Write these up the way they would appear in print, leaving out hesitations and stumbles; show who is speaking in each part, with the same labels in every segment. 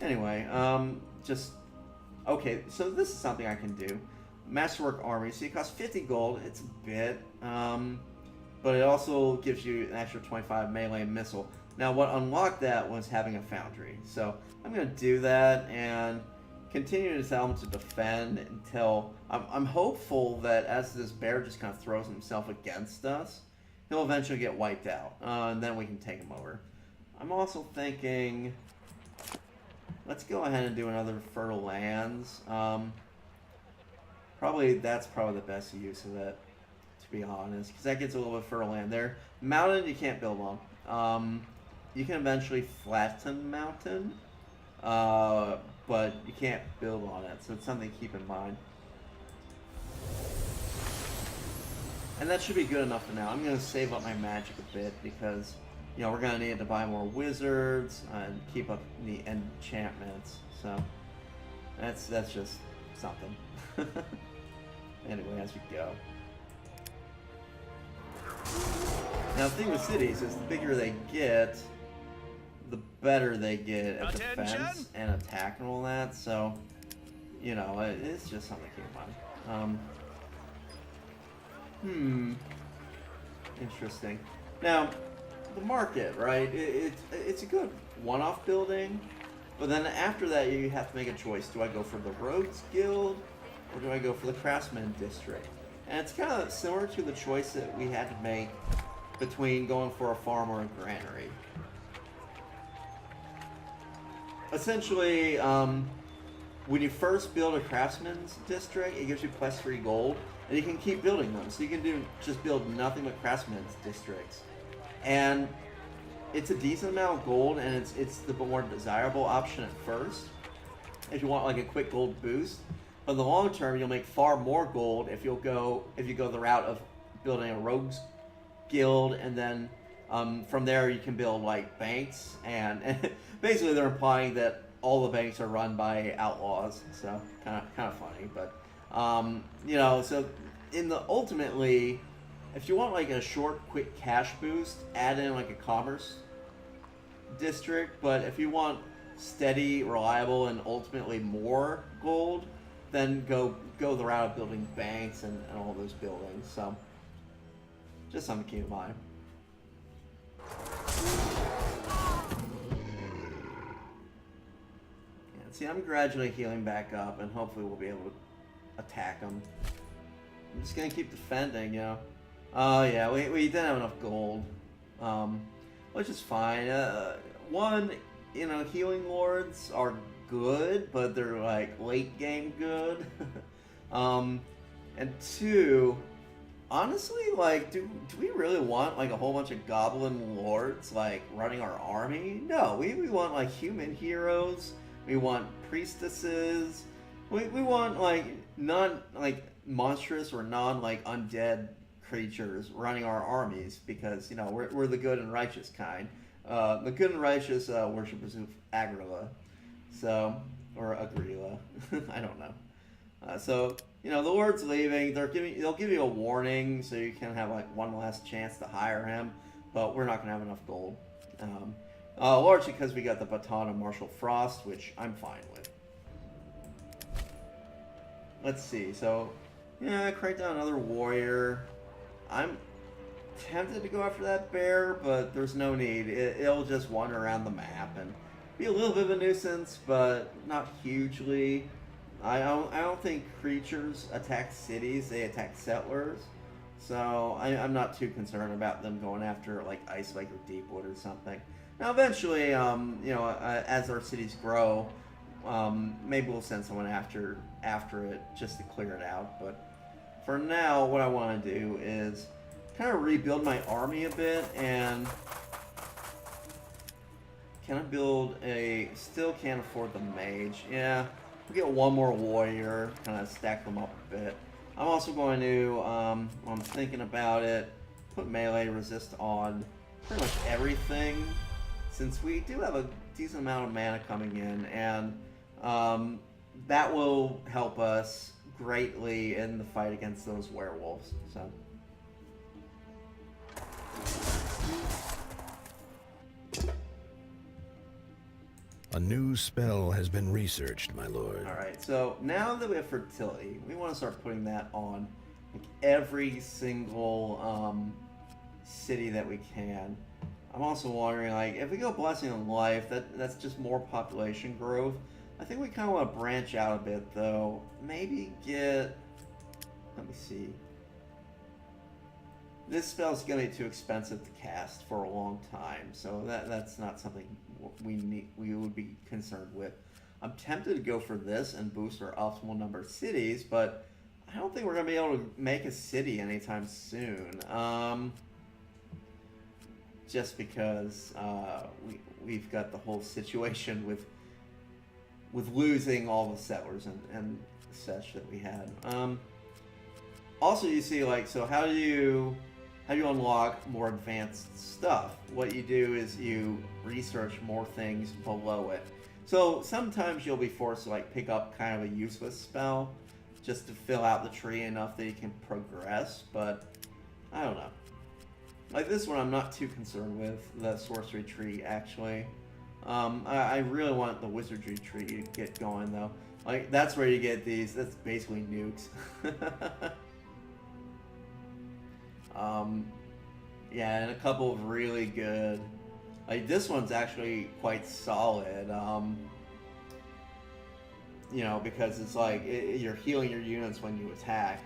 Speaker 1: Anyway, just... Okay, so this is something I can do. Masterwork Army, so it costs 50 gold, it's a bit, but it also gives you an extra 25 melee missile. Now what unlocked that was having a foundry, so I'm going to do that and continue to tell him to defend until... I'm hopeful that as this bear just kind of throws himself against us, he'll eventually get wiped out, and then we can take him over. I'm also thinking... Let's go ahead and do another fertile lands. That's probably the best use of it, to be honest, because that gets a little bit fertile land there. Mountain you can't build on. You can eventually flatten mountain, but you can't build on it, so it's something to keep in mind. And that should be good enough for now. I'm going to save up my magic a bit because, you know, we're going to need to buy more wizards and keep up the enchantments. So that's just something. Anyway, as we go. Now the thing with cities is the bigger they get, the better they get at defense and attack and all that. So, you know, it's just something to keep in mind. Interesting. Now, the market, right? It's a good one-off building, but then after that you have to make a choice. Do I go for the Rogues Guild, or do I go for the Craftsman District? And it's kind of similar to the choice that we had to make between going for a farm or a granary. Essentially, when you first build a Craftsman's District, it gives you plus 3 gold, and you can keep building them. So you can just build nothing but Craftsman's Districts. And it's a decent amount of gold, and it's the more desirable option at first, if you want like a quick gold boost. But in the long term, you'll make far more gold if you go the route of building a Rogues Guild, and then from there you can build like banks, and basically they're implying that all the banks are run by outlaws. So kind of funny, but you know, so ultimately, if you want like a short, quick cash boost, add in like a commerce district. But if you want steady, reliable, and ultimately more gold, then go the route of building banks and all those buildings. So just something to keep in mind. Yeah, see, I'm gradually healing back up, and hopefully we'll be able to attack them. I'm just gonna keep defending, you know. Oh yeah, we didn't have enough gold, which is fine. One, you know, healing lords are good, but they're like late game good. And two, honestly, like, do we really want like a whole bunch of goblin lords like running our army? No, we want like human heroes. We want priestesses. We want like non like monstrous or non like undead creatures running our armies, because, you know, we're the good and righteous kind. The good and righteous worshippers of Agrila, so, or Agrila, I don't know. So, you know, the Lord's leaving. They'll give you a warning, so you can have like one last chance to hire him, but we're not gonna have enough gold. Largely because we got the baton of Martial Frost, which I'm fine with. Let's see. So, yeah, crank down another warrior. I'm tempted to go after that bear, but there's no need. It'll just wander around the map and be a little bit of a nuisance, but not hugely. I don't think creatures attack cities; they attack settlers. So I'm not too concerned about them going after like Ice Lake or Deepwood or something. Now, eventually, you know, as our cities grow, maybe we'll send someone after it just to clear it out. But for now, what I want to do is kind of rebuild my army a bit, and can I build still can't afford the mage. Yeah, we'll get one more warrior, kind of stack them up a bit. I'm also going to, I'm thinking about it, put melee resist on pretty much everything, since we do have a decent amount of mana coming in, and that will help us greatly in the fight against those werewolves. So.
Speaker 2: A new spell has been researched, my lord.
Speaker 1: Alright, so now that we have fertility, we want to start putting that on like every single city that we can. I'm also wondering, like, if we go Blessing on Life, that's just more population growth. I think we kind of want to branch out a bit, though. Maybe get... Let me see. This spell's going to be too expensive to cast for a long time, so that's not something we would be concerned with. I'm tempted to go for this and boost our optimal number of cities, but I don't think we're going to be able to make a city anytime soon. Just because we've got the whole situation with losing all the settlers and such that we had. Also, you see, like, so how do you unlock more advanced stuff? What you do is you research more things below it. So sometimes you'll be forced to like pick up kind of a useless spell just to fill out the tree enough that you can progress, but I don't know. Like this one I'm not too concerned with, the sorcery tree actually. I really want the wizardry tree to get going though. Like that's where you get these, that's basically nukes. Yeah, and a couple of really good, like this one's actually quite solid, you know, because it's like, you're healing your units when you attack.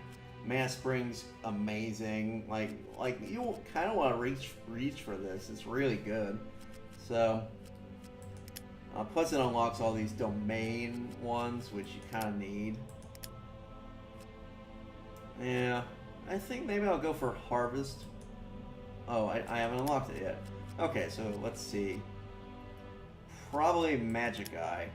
Speaker 1: Mana Spring's amazing, like you kind of want to reach for this, it's really good. So, plus it unlocks all these domain ones, which you kind of need. Yeah. I think maybe I'll go for Harvest. Oh, I haven't unlocked it yet. Okay, so let's see. Probably Magic Eye.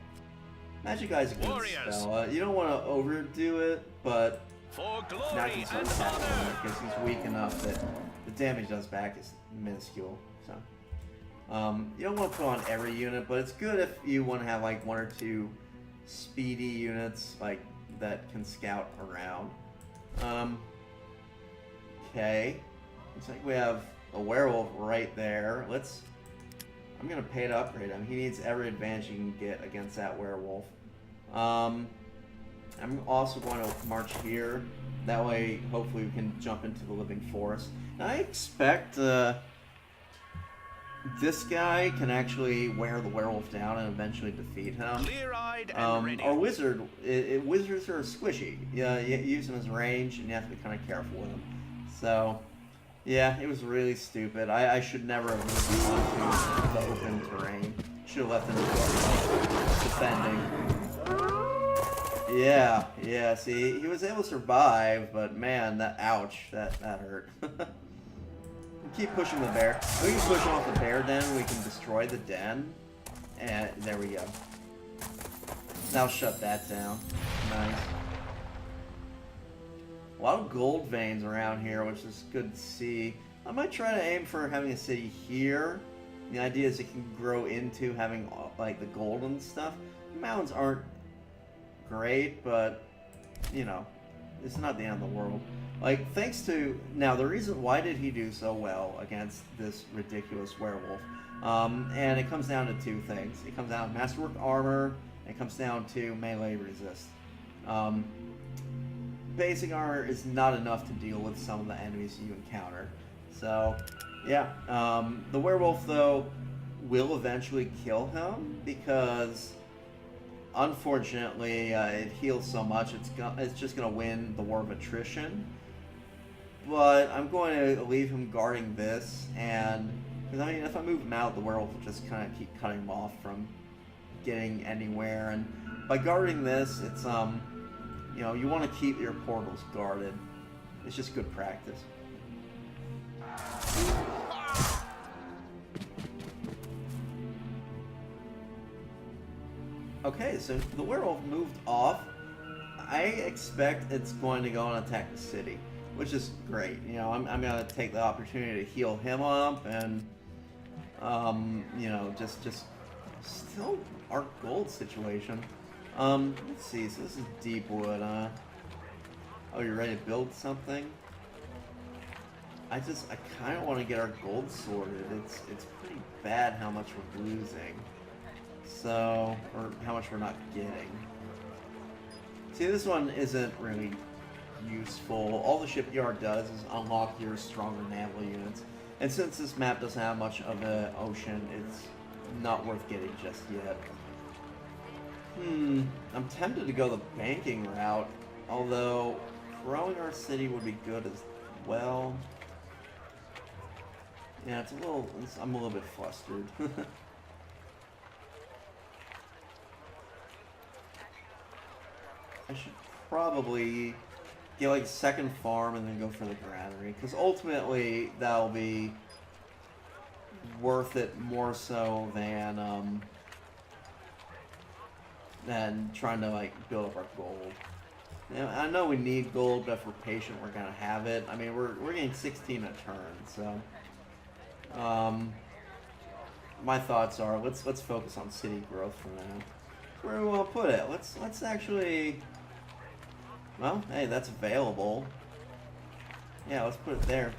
Speaker 1: Magic Eye's a good spell. You don't want to overdo it, but now he's unattackable because he's weak enough that the damage does back is minuscule. So you don't want to put on every unit, but it's good if you want to have like one or two speedy units like that can scout around. Okay, looks like we have a werewolf right there. I'm gonna pay to upgrade him. He needs every advantage you can get against that werewolf. I'm also going to march here. That way, hopefully we can jump into the living forest. Now, I expect this guy can actually wear the werewolf down and eventually defeat him.
Speaker 3: Clear-eyed and ready.
Speaker 1: Our wizard, wizards are squishy. Yeah, you use them as range, and you have to be kind of careful with them. So, yeah, it was really stupid. I should never have moved onto the open terrain. Should have left him defending. Yeah, see, he was able to survive, but man, ouch, that hurt. Keep pushing the bear. We can push off the bear den, we can destroy the den. And there we go. Now shut that down. Nice. A lot of gold veins around here, which is good to see. I might try to aim for having a city here. The idea is it can grow into having like the gold and stuff. The mountains aren't great, but you know, it's not the end of the world. Like, thanks to... Now, the reason... Why did he do so well against this ridiculous werewolf? And it comes down to two things. It comes down to Masterwork Armor, and it comes down to melee resist. Basic armor is not enough to deal with some of the enemies you encounter. So, yeah. The werewolf, though, will eventually kill him, because... Unfortunately, it heals so much, it's just going to win the war of attrition. But I'm going to leave him guarding this, and... Because, I mean, if I move him out, the werewolf will just kind of keep cutting him off from getting anywhere. And by guarding this, it's, you know, you want to keep your portals guarded. It's just good practice. Okay, so the werewolf moved off. I expect it's going to go and attack the city, which is great. You know, I'm going to take the opportunity to heal him up and, you know, just still our gold situation. Let's see, so this is deep wood, huh? Oh, you're ready to build something? I kind of want to get our gold sorted. It's pretty bad how much we're losing. So, or how much we're not getting. See, this one isn't really useful. All the shipyard does is unlock your stronger naval units. And since this map doesn't have much of an ocean, it's not worth getting just yet. I'm tempted to go the banking route, although growing our city would be good as well. Yeah, I'm a little bit flustered. I should probably get like a second farm and then go for the granary, because ultimately that'll be worth it more so than trying to like build up our gold. Now, I know we need gold, but if we're patient, we're gonna have it. I mean, we're getting 16 a turn, so my thoughts are let's focus on city growth for now. Where do we want to put it? Let's actually. Well, hey, that's available. Yeah, let's put it there.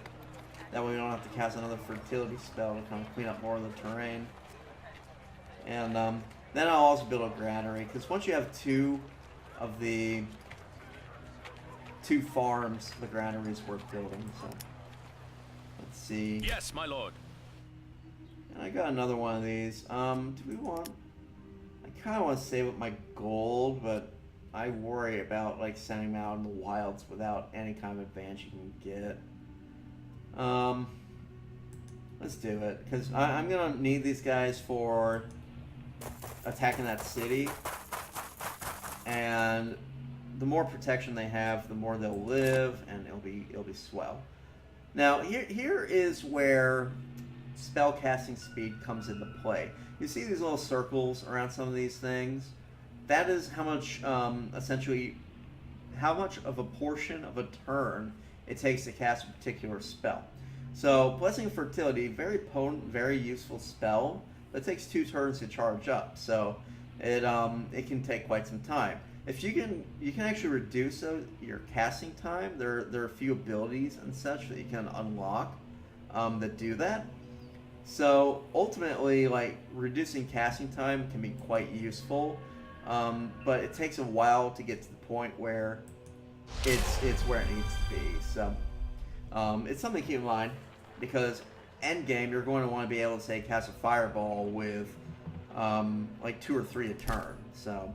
Speaker 1: That way we don't have to cast another fertility spell to kind of clean up more of the terrain. And then I'll also build a granary, because once you have two of the two farms, the granary is worth building. So let's see.
Speaker 3: Yes, my lord.
Speaker 1: And I got another one of these. Do we want? I kind of want to save up my gold, but I worry about like sending them out in the wilds without any kind of advantage you can get. Let's do it, because I'm gonna need these guys for attacking that city, and the more protection they have, the more they'll live, and it'll be swell. Now here is where spell casting speed comes into play. You see these little circles around some of these things? That is how much, essentially, how much of a portion of a turn it takes to cast a particular spell. So, Blessing of Fertility, very potent, very useful spell, but it takes 2 turns to charge up. So, it can take quite some time. If you can actually reduce your casting time. There are a few abilities and such that you can unlock that do that. So, ultimately, like reducing casting time can be quite useful. But it takes a while to get to the point where it's where it needs to be. So it's something to keep in mind, because end game you're going to want to be able to say cast a fireball with like 2 or 3 a turn. So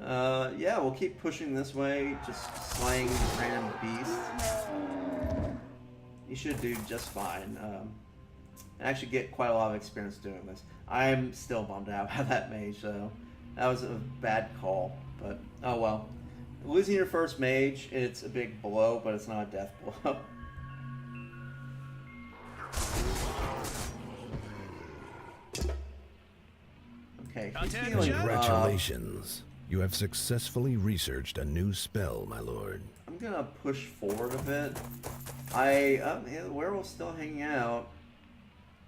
Speaker 1: yeah, we'll keep pushing this way, just slaying random beasts. You should do just fine. And actually get quite a lot of experience doing this. I'm still bummed out by that mage, though. That was a bad call, but oh well. Losing your first mage, it's a big blow, but it's not a death blow. Okay, he's healing up.
Speaker 2: Congratulations. You have successfully researched a new spell, my lord.
Speaker 1: I'm gonna push forward a bit. Yeah, the werewolf's still hanging out.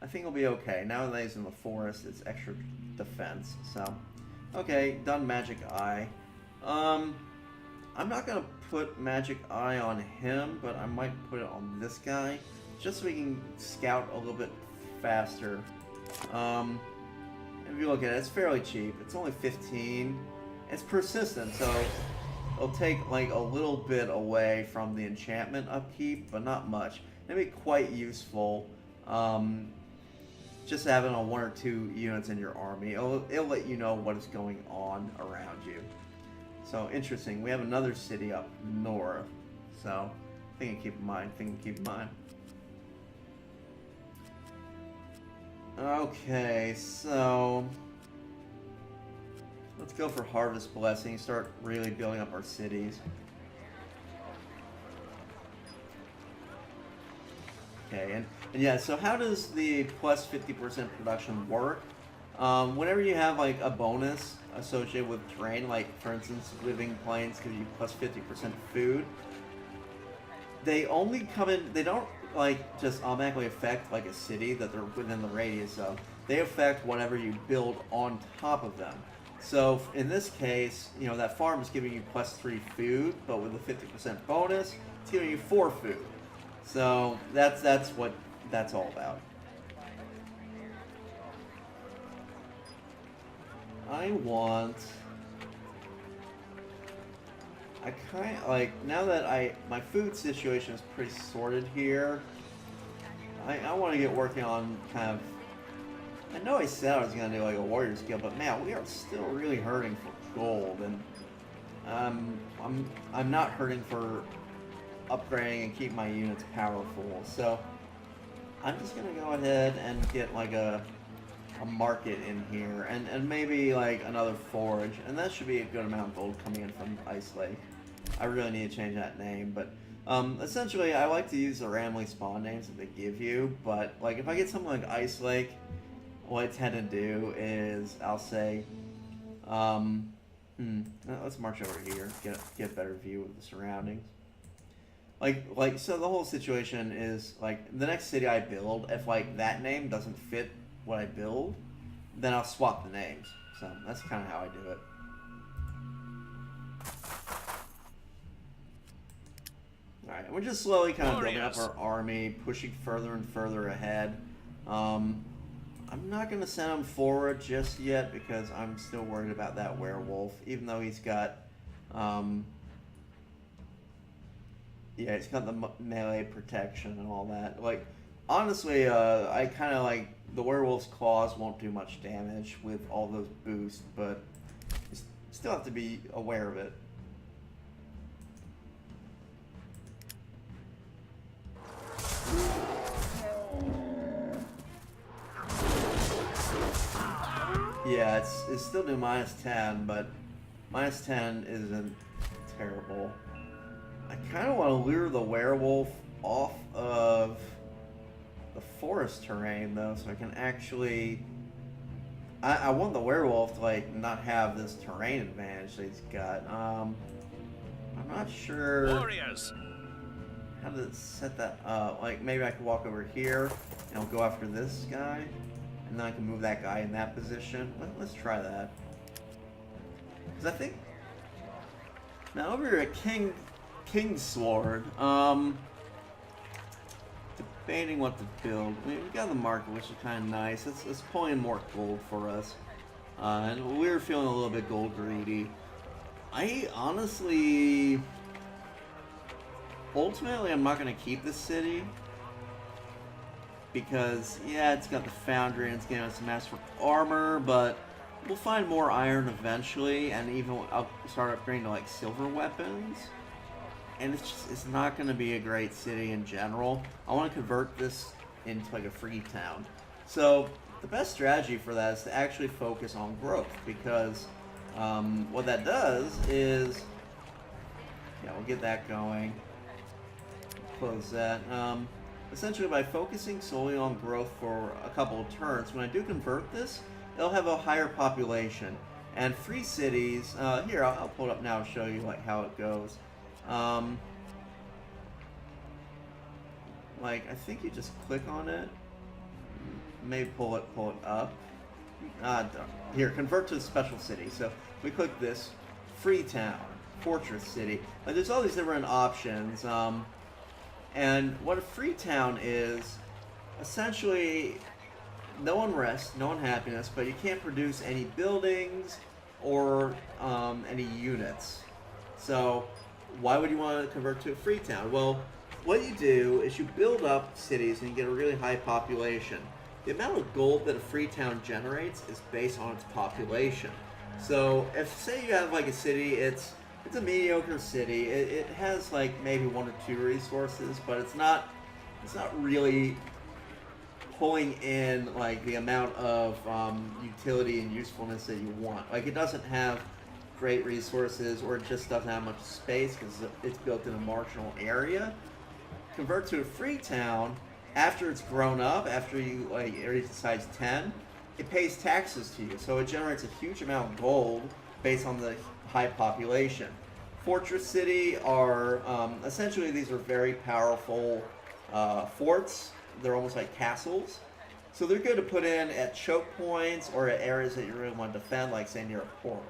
Speaker 1: I think he'll be okay. Now that he's in the forest, it's extra defense. So, okay, done Magic Eye. I'm not gonna put Magic Eye on him, but I might put it on this guy, just so we can scout a little bit faster. If you look at it, it's fairly cheap. It's only 15. It's persistent, so it'll take like a little bit away from the enchantment upkeep, but not much. It'll be quite useful. Just having a 1 or 2 units in your army, it'll let you know what is going on around you. So interesting. We have another city up north, so thing to keep in mind. Okay, so let's go for Harvest Blessing. Start really building up our cities. Okay, and yeah, so how does the plus 50% production work? Whenever you have like a bonus associated with terrain, like for instance, living plains give you plus 50% food, they only come in, they don't like just automatically affect like a city that they're within the radius of. They affect whatever you build on top of them. So in this case, you know, that farm is giving you plus 3 food, but with a 50% bonus, it's giving you 4 food. So that's what that's all about. I want... I kind of, like, now that my food situation is pretty sorted here, I want to get working on kind of... I know I said I was going to do like a warrior's guild, but man, we are still really hurting for gold, and I'm not hurting for upgrading and keep my units powerful, so I'm just going to go ahead and get like a market in here, and maybe like another forge, and that should be a good amount of gold coming in from Ice Lake. I really need to change that name, but essentially I like to use the randomly spawn names that they give you, but like if I get something like Ice Lake, what I tend to do is I'll say, let's march over here, get a better view of the surroundings. Like so the whole situation is like the next city I build, if like that name doesn't fit what I build, then I'll swap the names. So that's kind of how I do it. Alright, we're just slowly kind of building up our army, pushing further and further ahead. I'm not going to send him forward just yet because I'm still worried about that werewolf, even though he's got, yeah, he's got the melee protection and all that. Like, honestly, I kind of like, the werewolf's claws won't do much damage with all those boosts, but you still have to be aware of it. Yeah, it's still do -10, but -10 isn't terrible. I kind of want to lure the werewolf off of the forest terrain, though, so I can actually... I want the werewolf to, like, not have this terrain advantage that he's got. I'm not sure how to set that up. Like, maybe I could walk over here, and I'll go after this guy. And then I can move that guy in that position. Let's try that. Because I think... Now over here at King's Sword, debating what to build. I mean, we got the market, which is kind of nice. It's pulling in more gold for us. And we were feeling a little bit gold greedy. I honestly... Ultimately, I'm not going to keep this city. Because, yeah, it's got the foundry and it's giving us master armor, but we'll find more iron eventually, and even I'll start upgrading to like silver weapons. And it's not going to be a great city in general. I want to convert this into like a free town. So the best strategy for that is to actually focus on growth, because what that does is, yeah, we'll get that going. Close that. Essentially, by focusing solely on growth for a couple of turns, when I do convert this, it'll have a higher population. And free cities, here, I'll pull it up now and show you like how it goes. Like, I think you just click on it, maybe pull it up. Here, convert to a special city. So we click this, free town, fortress city. Like, there's all these different options. And what a free town is, essentially, no unrest, no unhappiness, but you can't produce any buildings or any units. So why would you want to convert to a free town? Well, what you do is you build up cities and you get a really high population. The amount of gold that a free town generates is based on its population. So if, say you have like a city, it's a mediocre city. It has like maybe 1 or 2 resources, but it's not really pulling in like the amount of utility and usefulness that you want. Like, it doesn't have great resources, or it just doesn't have much space because it's built in a marginal area. Convert to a free town after it's grown up, after you like it reaches size 10, it pays taxes to you, so it generates a huge amount of gold based on the high population. Fortress City are, essentially these are very powerful forts. They're almost like castles. So they're good to put in at choke points or at areas that you really want to defend, like say near a portal.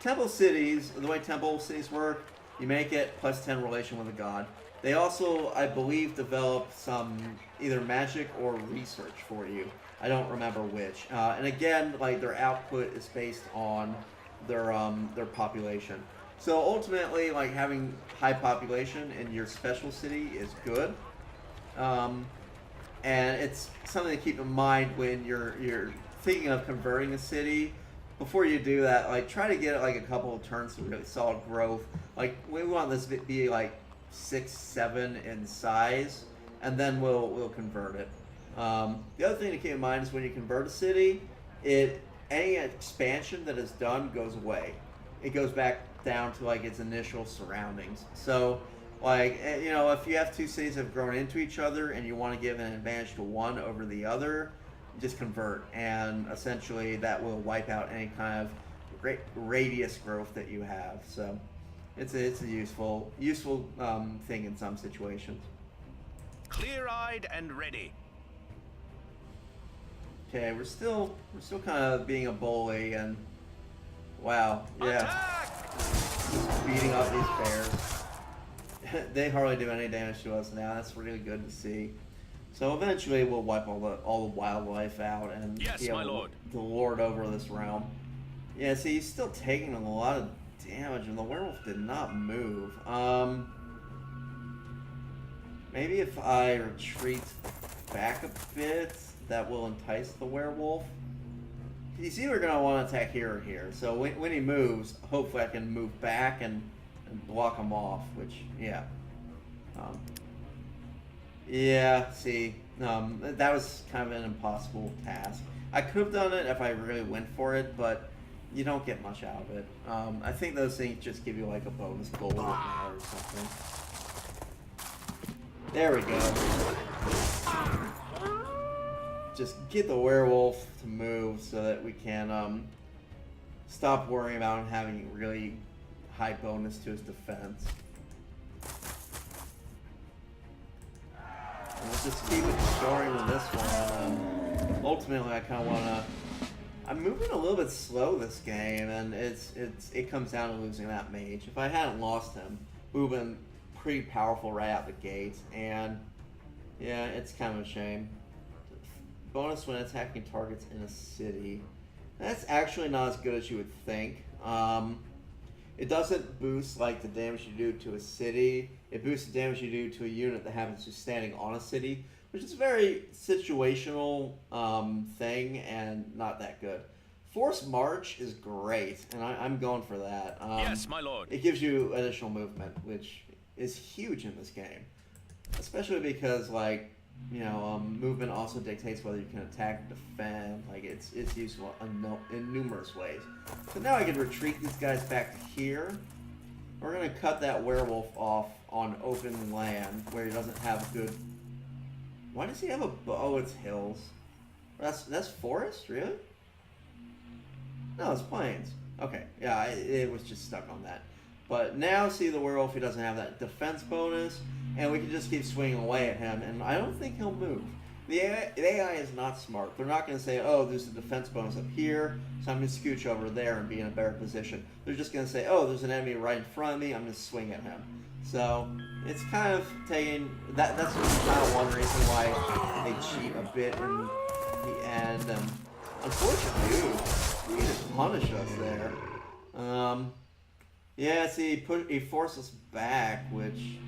Speaker 1: Temple cities, the way temple cities work, you make it +10 relation with a god. They also, I believe, develop some either magic or research for you. I don't remember which. And again, like their output is based on their population. So ultimately, like having high population in your special city is good. And it's something to keep in mind when you're thinking of converting a city. Before you do that, like try to get like a couple of turns of really solid growth. Like we want this to be like 6, 7 in size, and then we'll convert it. The other thing to keep in mind is when you convert a city, any expansion that is done goes away. It goes back down to like its initial surroundings. So, like if you have two cities that have grown into each other and you want to give an advantage to one over the other, just convert, and essentially that will wipe out any kind of great radius growth that you have. So, it's a useful thing in some situations.
Speaker 3: Clear-eyed and ready.
Speaker 1: Okay, we're still kind of being a bully, and wow, yeah,
Speaker 3: Attack!
Speaker 1: just beating up these bears. They hardly do any damage to us now. That's really good to see. So eventually we'll wipe all the wildlife out and
Speaker 3: yes,
Speaker 1: be able
Speaker 3: my lord.
Speaker 1: to lord over this realm. Yeah, see, he's still taking a lot of damage, and the werewolf did not move. Maybe if I retreat back a bit, that will entice the werewolf. He's either going to want to attack here or here. So when he moves, hopefully I can move back and block him off, which, yeah. Yeah, see, that was kind of an impossible task. I could have done it if I really went for it, but you don't get much out of it. I think those things just give you like a bonus gold or something. There we go. Just get the werewolf to move so that we can stop worrying about him having really high bonus to his defense. And let's just keep exploring with this one. Ultimately, I kind of want to. I'm moving a little bit slow this game, and it comes down to losing that mage. If I hadn't lost him, we would have been pretty powerful right out the gate, and yeah, it's kind of a shame. Bonus when attacking targets in a city. That's actually not as good as you would think. It doesn't boost like the damage you do to a city. It boosts the damage you do to a unit that happens to be standing on a city, which is a very situational thing and not that good. Forced March is great, and I'm going for that.
Speaker 3: Yes, my lord.
Speaker 1: It gives you additional movement, which is huge in this game, especially because like movement also dictates whether you can attack or defend. Like it's useful in numerous ways. So now I can retreat these guys back to here. We're gonna cut that werewolf off on open land where he doesn't have good. Why does he have a bow? Oh, it's hills. That's forest, really? No, it's plains. Okay, yeah, it was just stuck on that. But now, see the werewolf, he doesn't have that defense bonus, and we can just keep swinging away at him, and I don't think he'll move. The AI is not smart. They're not going to say, oh, there's a defense bonus up here, so I'm going to scooch over there and be in a better position. They're just going to say, oh, there's an enemy right in front of me, I'm going to swing at him. So, it's kind of taking... That's kind of one reason why they cheat a bit in the end, and unfortunately, he just punished us there. Yeah, see, he forced us back, which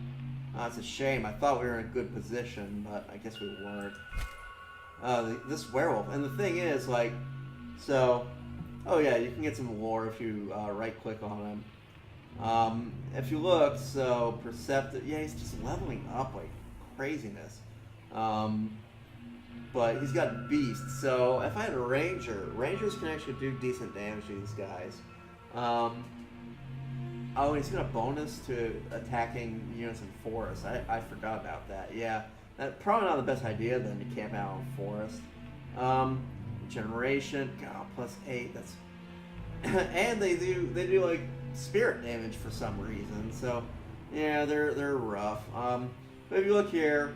Speaker 1: it's a shame. I thought we were in a good position, but I guess we weren't. This werewolf, and the thing is, like, so, oh yeah, you can get some lore if you right-click on him. If you look, so perceptive, yeah, he's just leveling up like craziness. But he's got beast, so if I had a ranger, rangers can actually do decent damage to these guys. Oh, and he's got a bonus to attacking units in forest. I forgot about that. Yeah, that's probably not the best idea then to camp out in forest. Generation, God, +8. That's and they do like spirit damage for some reason. So yeah, they're rough. But if you look here,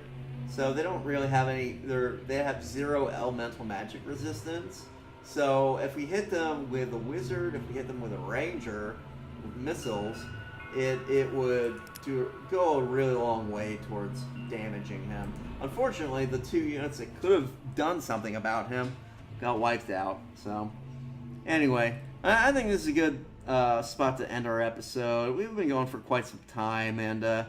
Speaker 1: so they don't really have any. They have 0 elemental magic resistance. So if we hit them with a wizard, if we hit them with a ranger, with missiles, it would go a really long way towards damaging him. Unfortunately, the 2 units that could have done something about him got wiped out. So, anyway, I think this is a good spot to end our episode. We've been going for quite some time, and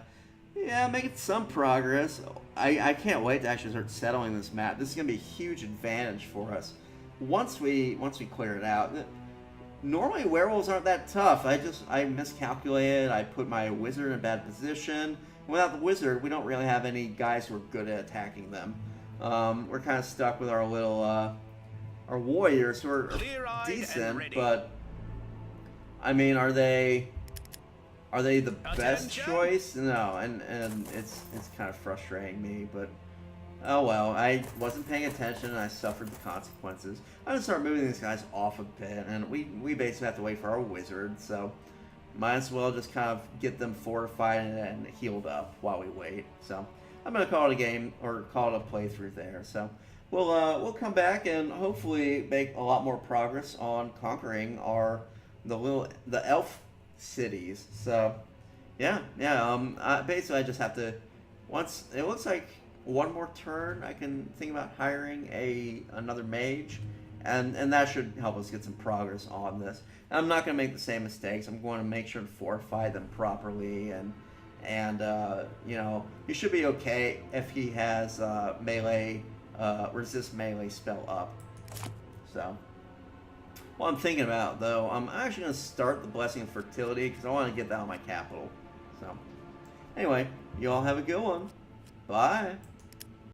Speaker 1: yeah, making some progress. I can't wait to actually start settling this map. This is gonna be a huge advantage for us once we clear it out. Normally, werewolves aren't that tough. I miscalculated. I put my wizard in a bad position. Without the wizard, we don't really have any guys who are good at attacking them. We're kind of stuck with our little our warriors who are decent, but I mean, are they the best choice? No, and it's kind of frustrating me, but oh well. I wasn't paying attention and I suffered the consequences. I'm gonna start moving these guys off a bit, and we basically have to wait for our wizard, so might as well just kind of get them fortified and healed up while we wait. So I'm gonna call it a game, or call it a playthrough there. So we'll come back and hopefully make a lot more progress on conquering the elf cities. So yeah. Basically I just have to, once it looks like one more turn, I can think about hiring another mage, and that should help us get some progress on this. And I'm not going to make the same mistakes. I'm going to make sure to fortify them properly, and you know, he should be okay if he has melee resist melee spell up. So what I'm thinking about, though, I'm actually going to start the Blessing of Fertility because I want to get that on my capital. So anyway, you all have a good one. Bye.